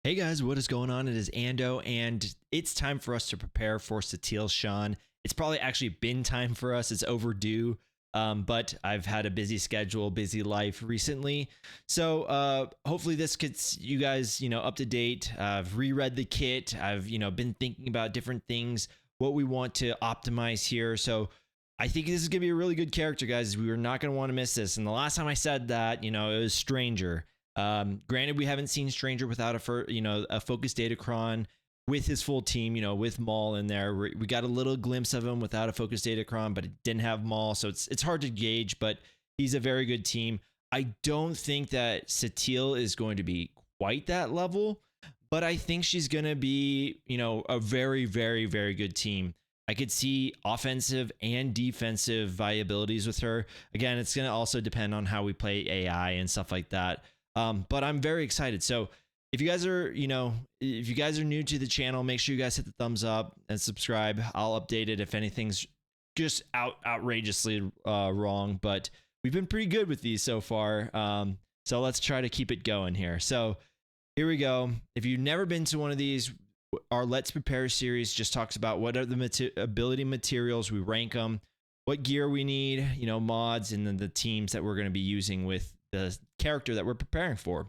Hey guys, what is going on? It is Ando, and it's time for us to prepare for Satele Shan. It's probably actually been time for us. It's overdue, but I've had a busy schedule, busy life recently. So hopefully this gets you guys, up to date. I've reread the kit. I've, been thinking about different things, what we want to optimize here. So I think this is going to be a really good character, guys. We are not going to want to miss this. And the last time I said that, it was Stranger. Granted, we haven't seen Stranger without a focus datacron with his full team, with Maul in there. We got a little glimpse of him without a focus datacron, but it didn't have Maul, so it's hard to gauge. But he's a very good team. I don't think that Satele is going to be quite that level, but I think she's going to be, a very, very, very good team. I could see offensive and defensive viabilities with her. Again, it's going to also depend on how we play AI and stuff like that. But I'm very excited. So if you guys are, if you guys are new to the channel, make sure you guys hit the thumbs up and subscribe. I'll update it if anything's just outrageously wrong. But we've been pretty good with these so far. So let's try to keep it going here. So here we go. If you've never been to one of these, our Let's Prepare series just talks about what are the ability materials, we rank them, what gear we need, mods, and then the teams that we're going to be using with the character that we're preparing for.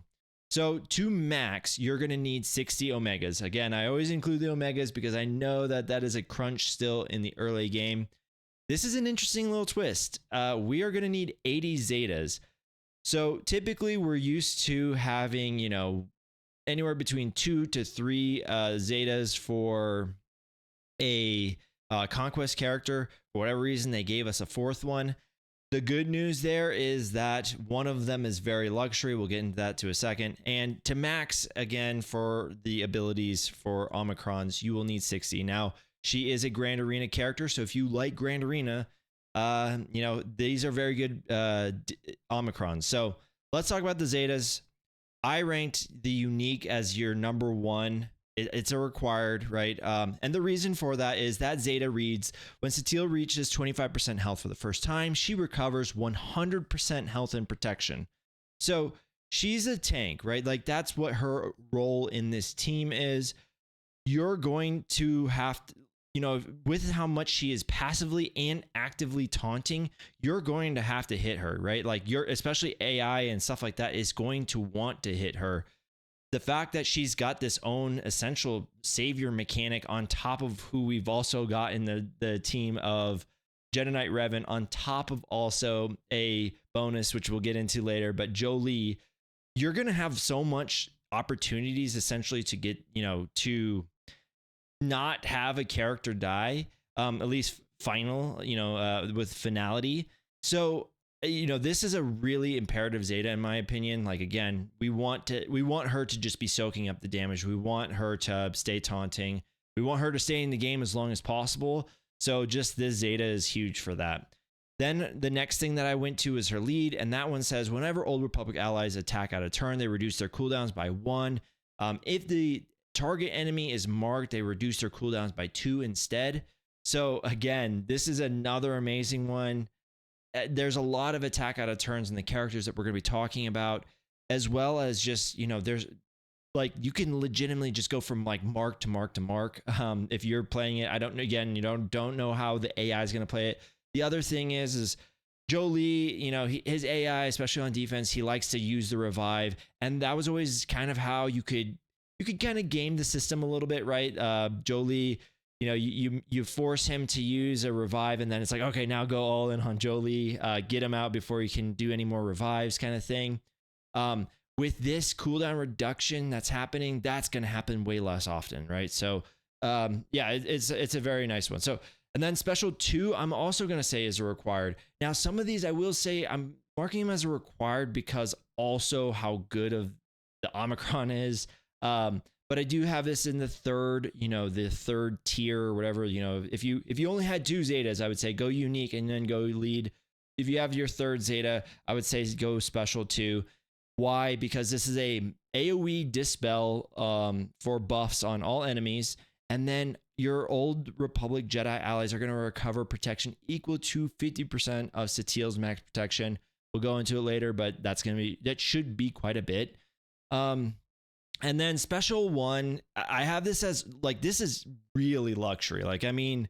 So to max, you're going to need 60 omegas. Again, I always include the omegas because I know that that is a crunch still in the early game. This is an interesting little twist. We are going to need 80 Zetas. So typically we're used to having, anywhere between 2 to 3 Zetas for a conquest character. For whatever reason, they gave us a fourth one. The good news there is that one of them is very luxury. We'll get into that to a second. And to max, again, for the abilities for Omicrons, you will need 60. Now, she is a Grand Arena character, so if you like Grand Arena, these are very good Omicrons. So let's talk about the Zetas. I ranked the unique as your number one. It's a required, right? And the reason for that is that Zeta reads, when Satele reaches 25% health for the first time, she recovers 100% health and protection. So she's a tank, right? Like that's what her role in this team is. You're going to have to, with how much she is passively and actively taunting, you're going to have to hit her, right? Like especially AI and stuff like that is going to want to hit her. The fact that she's got this own essential savior mechanic on top of who we've also got in the team of Jedi Knight Revan, on top of also a bonus, which we'll get into later, but Jolie, you're going to have so much opportunities essentially to get, to not have a character die, at least final, with finality. So this is a really imperative Zeta in my opinion. Like again, we want her to just be soaking up the damage. We want her to stay taunting. We want her to stay in the game as long as possible. So just this Zeta is huge for that. Then the next thing that I went to is her lead, and that one says whenever Old Republic allies attack out of turn, they reduce their cooldowns by 1. If the target enemy is marked, they reduce their cooldowns by 2 instead. So again, this is another amazing one. There's a lot of attack out of turns in the characters that we're going to be talking about, as well as just, there's like, you can legitimately just go from like mark to mark to mark. If you're playing it, I don't know, again, don't know how the AI is going to play it. The other thing is Jolie, his AI, especially on defense, he likes to use the revive. And that was always kind of how you could kind of game the system a little bit, right? Jolie, you force him to use a revive, and then it's like, okay, now go all in on Jolie, get him out before he can do any more revives, kind of thing. With this cooldown reduction that's happening, that's going to happen way less often, right? So, it's a very nice one. So, and then special 2, I'm also going to say is a required. Now, some of these I will say I'm marking them as a required because also how good of the Omicron is. But I do have this in the third tier or whatever. If you only had 2 Zetas, I would say go unique and then go lead. If you have your third Zeta, I would say go special 2. Why? Because this is a AoE dispel for buffs on all enemies, and then your Old Republic Jedi allies are going to recover protection equal to 50% of Satele's max protection. We'll go into it later, but that should be quite a bit. And then special one, I have this as like, this is really luxury. Like, I mean,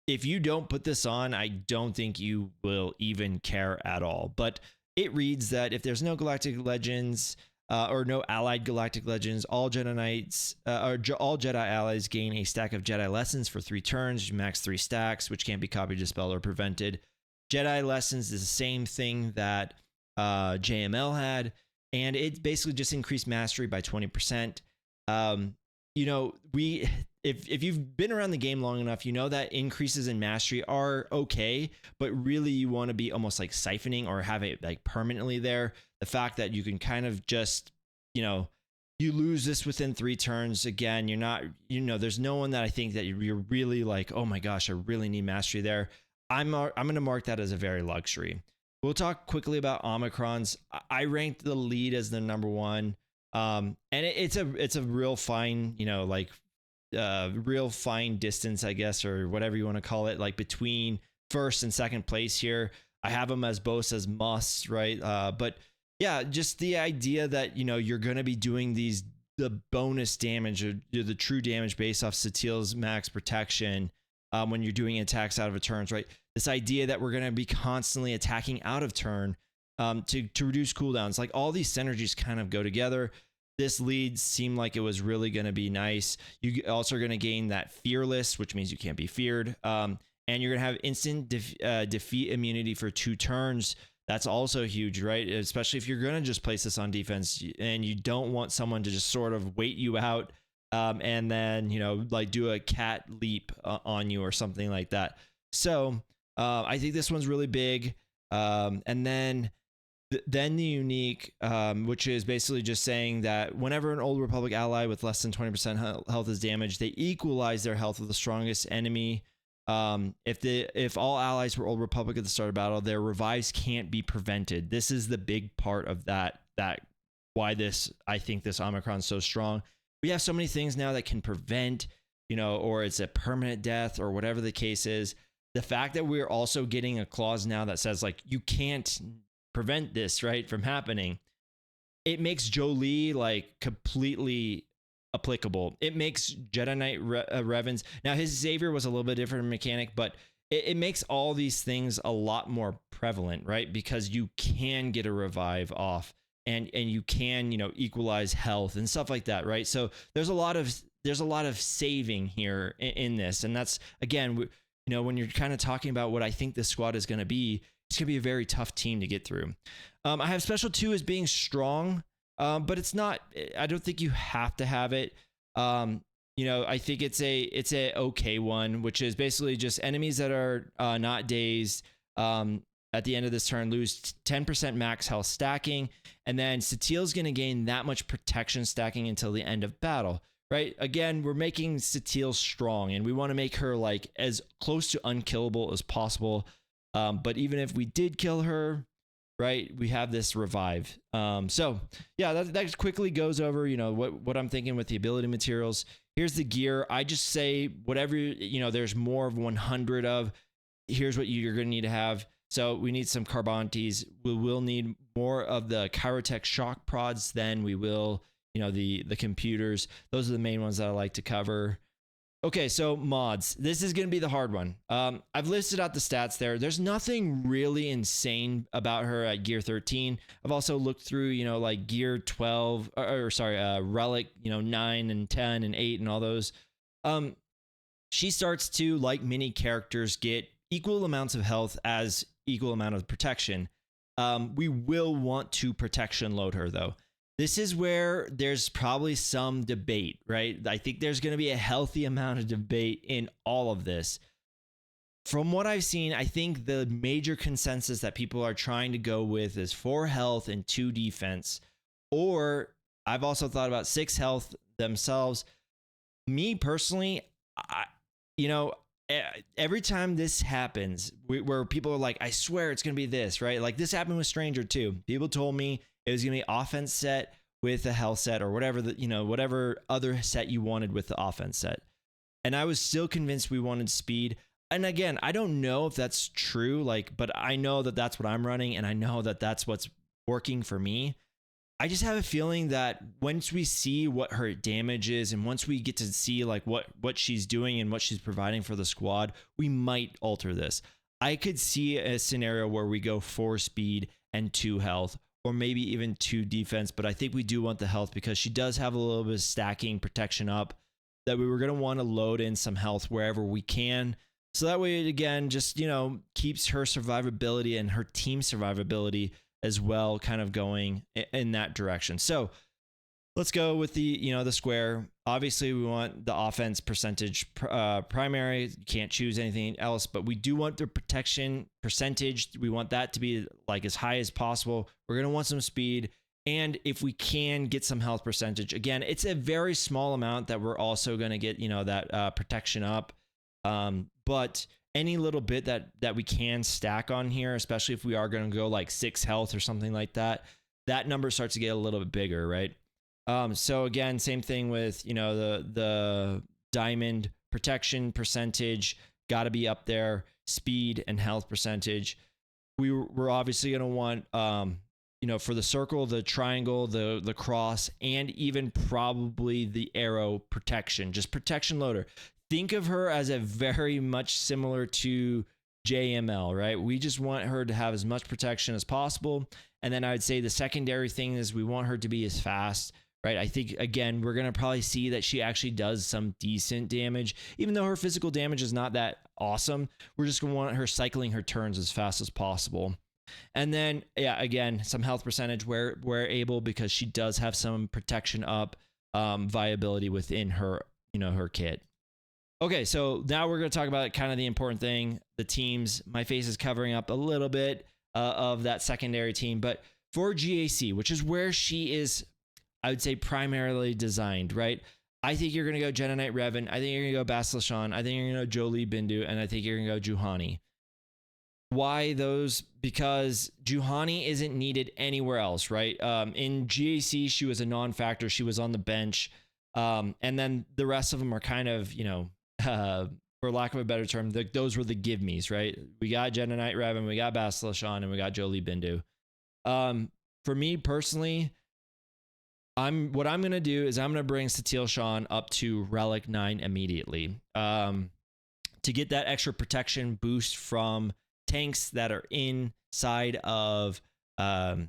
if you don't put this on, I don't think you will even care at all. But it reads that if there's no galactic legends or no allied galactic legends, all Jedi Knights all Jedi allies gain a stack of Jedi lessons for 3 turns, max 3 stacks, which can't be copied, dispelled, or prevented. Jedi lessons is the same thing that JML had, and it basically just increased mastery by 20%. You know, if you've been around the game long enough, you know that increases in mastery are okay, but really you want to be almost like siphoning or have it like permanently there. The fact that you can kind of just, you know, you lose this within 3 turns. Again, you're not, you know, there's no one that I think that you're really like, oh my gosh, I really need mastery there. I'm going to mark that as a very luxury. We'll talk quickly about Omicrons. I ranked the lead as the number 1. And it's a real fine, you know, like real fine distance, I guess, or whatever you want to call it, like between first and second place here. I have them as both as musts, right? But yeah, just the idea that, you know, you're going to be doing the bonus damage or the true damage based off Satele's max protection when you're doing attacks out of turns, right? This idea that we're going to be constantly attacking out of turn to reduce cooldowns, like all these synergies kind of go together. This lead seemed like it was really going to be nice. You also are going to gain that fearless, which means you can't be feared. And you're going to have instant defeat immunity for 2 turns. That's also huge, right? Especially if you're going to just place this on defense and you don't want someone to just sort of wait you out and then, you know, like do a cat leap on you or something like that. So I think this one's really big. And then the unique, which is basically just saying that whenever an Old Republic ally with less than 20% health is damaged, they equalize their health with the strongest enemy. If all allies were Old Republic at the start of battle, their revives can't be prevented. This is the big part of that why I think this Omicron is so strong. We have so many things now that can prevent, you know, or it's a permanent death or whatever the case is. The fact that we're also getting a clause now that says like you can't prevent this, right, from happening, it makes Jolee like completely applicable. It makes Jedi Knight Revans. Now his Xavier was a little bit different mechanic, but it makes all these things a lot more prevalent, right? Because you can get a revive off and you can, you know, equalize health and stuff like that, right? So there's a lot of saving here in this, and that's, again, you know, when you're kind of talking about what I think this squad is going to be, it's going to be a very tough team to get through. I have special 2 as being strong, but it's not, I don't think you have to have it. You know, I think it's a okay one, which is basically just enemies that are not dazed at the end of this turn lose 10% max health stacking, and then Satele's going to gain that much protection stacking until the end of battle. Right? Again, we're making Satele strong, and we want to make her like as close to unkillable as possible. But even if we did kill her, right, we have this revive. So yeah, that quickly goes over, you know, what I'm thinking with the ability materials. Here's the gear. I just say whatever, you know, there's more of 100 of. Here's what you're going to need to have. So we need some Carbantes. We will need more of the Kyrotech shock prods than we will, you know, the computers. Those are the main ones that I like to cover. Okay, so mods. This is going to be the hard one. I've listed out the stats there. There's nothing really insane about her at gear 13. I've also looked through, you know, like gear 12, relic, you know, 9 and 10 and 8 and all those. She starts to, like many characters, get equal amounts of health as equal amount of protection. We will want to protection load her, though. This is where there's probably some debate, right? I think there's going to be a healthy amount of debate in all of this. From what I've seen, I think the major consensus that people are trying to go with is 4 health and 2 defense. Or I've also thought about 6 health themselves. Me personally, every time this happens, where people are like, I swear it's going to be this, right? Like this happened with Stranger too. People told me it was going to be offense set with a health set or whatever, whatever other set you wanted with the offense set. And I was still convinced we wanted speed. And again, I don't know if that's true, but I know that that's what I'm running, and I know that that's what's working for me. I just have a feeling that once we see what her damage is and once we get to see like what she's doing and what she's providing for the squad, we might alter this. I could see a scenario where we go 4 speed and 2 health, or maybe even 2 defense, but I think we do want the health because she does have a little bit of stacking protection up that we were going to want to load in some health wherever we can. So that way, again, just, keeps her survivability and her team survivability as well kind of going in that direction. So let's go with the square. Obviously, we want the offense percentage primary. You can't choose anything else, but we do want the protection percentage. We want that to be like as high as possible. We're going to want some speed. And if we can get some health percentage, again, it's a very small amount that we're also going to get, that protection up. But any little bit that we can stack on here, especially if we are going to go like 6 health or something like that, that number starts to get a little bit bigger, right? So again, same thing with, the diamond protection percentage, got to be up there, speed and health percentage. We're obviously going to want, for the circle, the triangle, the cross, and even probably the arrow protection, just protection loader. Think of her as a very much similar to JML, right? We just want her to have as much protection as possible. And then I would say the secondary thing is we want her to be as fast, right? I think, again, we're going to probably see that she actually does some decent damage. Even though her physical damage is not that awesome, we're just going to want her cycling her turns as fast as possible. And then, yeah, again, some health percentage where able, because she does have some protection up viability within her, her kit. Okay, so now we're going to talk about kind of the important thing, the teams. My face is covering up a little bit of that secondary team, but for GAC, which is where she is, I would say, primarily designed, right? I think you're going to go Jedi Knight Revan. I think you're going to go Satele Shan. I think you're going to go Jolie Bindu, and I think you're going to go Juhani. Why those? Because Juhani isn't needed anywhere else, right? In GAC, she was a non-factor. She was on the bench. And then the rest of them are kind of, for lack of a better term, those were the give-me's, right? We got Jedi Knight Revan, we got Satele Shan, and we got Jolie Bindu. For me personally, what I'm going to do is I'm going to bring Satele Shan up to Relic 9 immediately to get that extra protection boost from tanks that are inside of the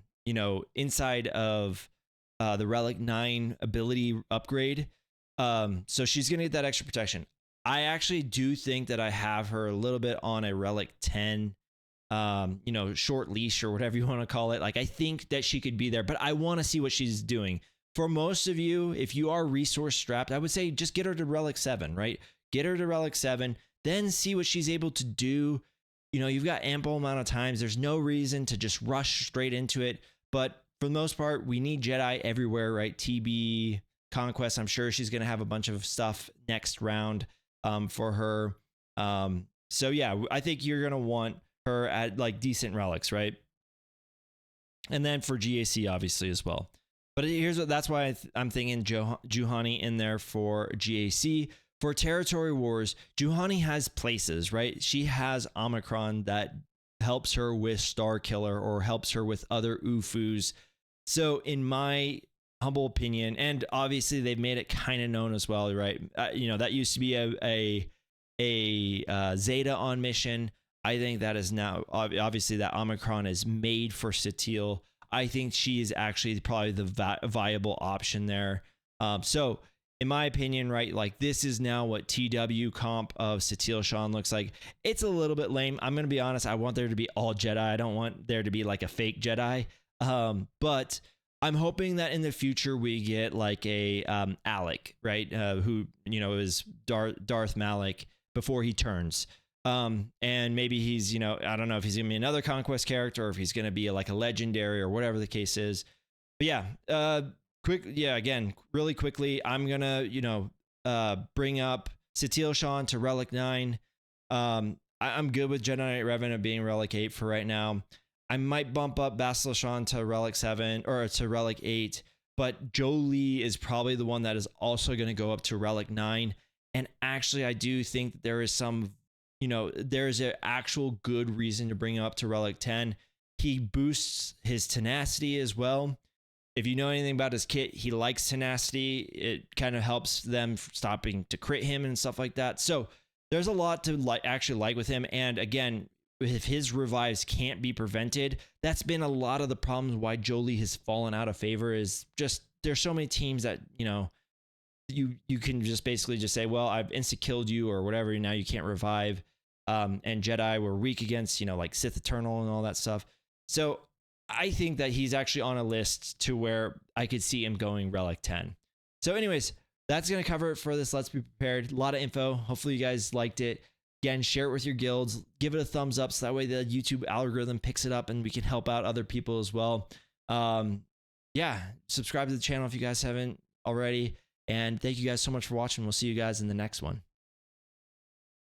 Relic 9 ability upgrade. So she's going to get that extra protection. I actually do think that I have her a little bit on a Relic 10, short leash or whatever you want to call it. Like, I think that she could be there, but I want to see what she's doing. For most of you, if you are resource strapped, I would say just get her to Relic 7, right? Get her to Relic 7, then see what she's able to do. You've got ample amount of times. There's no reason to just rush straight into it. But for the most part, we need Jedi everywhere, right? TB, Conquest, I'm sure she's going to have a bunch of stuff next round for her. So yeah, I think you're going to want her at like decent relics, right? And then for GAC, obviously, as well. But that's why I'm thinking Juhani in there for GAC. For Territory Wars, Juhani has places, right? She has Omicron that helps her with Star Killer or helps her with other UFUs. So in my humble opinion, and obviously they've made it kind of known as well, right? That used to be a Zeta on mission. I think that is now, obviously that Omicron is made for Satele. I think she is actually probably the viable option there. So in my opinion, right, like this is now what TW comp of Satele Shan looks like. It's a little bit lame. I'm going to be honest. I want there to be all Jedi. I don't want there to be like a fake Jedi. But I'm hoping that in the future we get like a Alec, right? Who, is Darth Malak before he turns. And maybe he's, I don't know if he's going to be another Conquest character or if he's going to be like a legendary or whatever the case is. But yeah, again, really quickly, I'm going to, bring up Satele Shan to Relic 9. I'm good with Jedi Knight Revan being Relic 8 for right now. I might bump up Satele Shan to Relic 7 or to Relic 8, but Jolie is probably the one that is also going to go up to Relic 9. And actually, I do think that there is some, there's an actual good reason to bring him up to Relic 10. He boosts his tenacity as well. if you know anything about his kit, he likes tenacity. It kind of helps them stopping to crit him and stuff like that. So there's a lot to actually like with him. And again, if his revives can't be prevented, that's been a lot of the problems why Jolie has fallen out of favor. Is just there's so many teams that, you know, you can just basically just say, well, I've insta-killed you or whatever, now you can't revive. And Jedi were weak against, you know, like Sith Eternal and all that stuff. So I think that he's actually on a list to where I could see him going Relic 10. So anyways, that's going to cover it for this Let's Be Prepared. A lot of info. Hopefully you guys liked it. Again, share it with your guilds. Give it a thumbs up so that way the YouTube algorithm picks it up and we can help out other people as well. Yeah, subscribe to the channel if you guys haven't already. And thank you guys so much for watching. We'll see you guys in the next one.